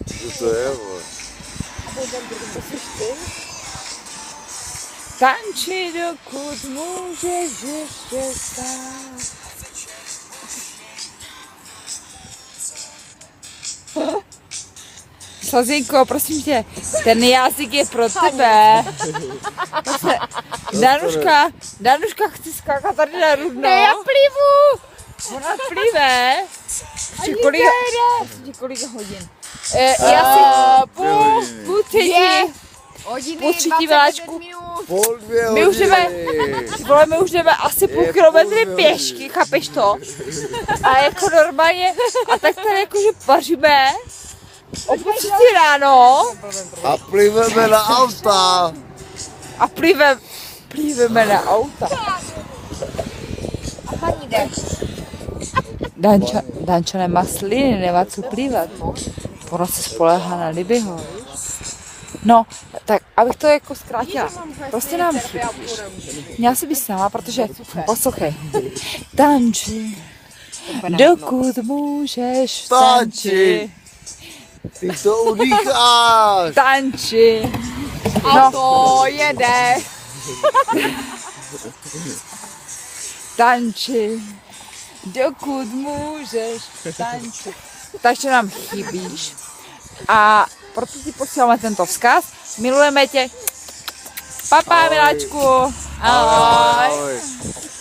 Co to je, vole? Tanči, dokud můžeš ještě stát. Slazinko, prosím tě, ten jazyk je pro tebe. Danuška chce skákat tady na Rudno. Ne, já plivu. Ona plive. Kolika hodin? Já si půl třetí vláčku. Půl dvě My už hodiny. my už jdeme asi půl kilometry pěšky, chápeš to? A jako normálně, a tak tady jakože paříme. O půl třetí ráno. A pliveme na auta. A pliveme na auta. A paní jde. Danča nemá sliny, nemá co plývat. Ona se spolehá na Libyho. No, tak abych to jako zkrátila. Prostě nám chybíš. Měla si být sama, protože, poslouchej. Tanči, dokud můžeš tanči. Ty to udýcháš. Tanči. Auto jede. Tanči, dokud můžeš tančit. Takže nám chybíš. A proto ti posíláme tento vzkaz. Milujeme tě. Papa, miláčku. Ahoj. Ahoj.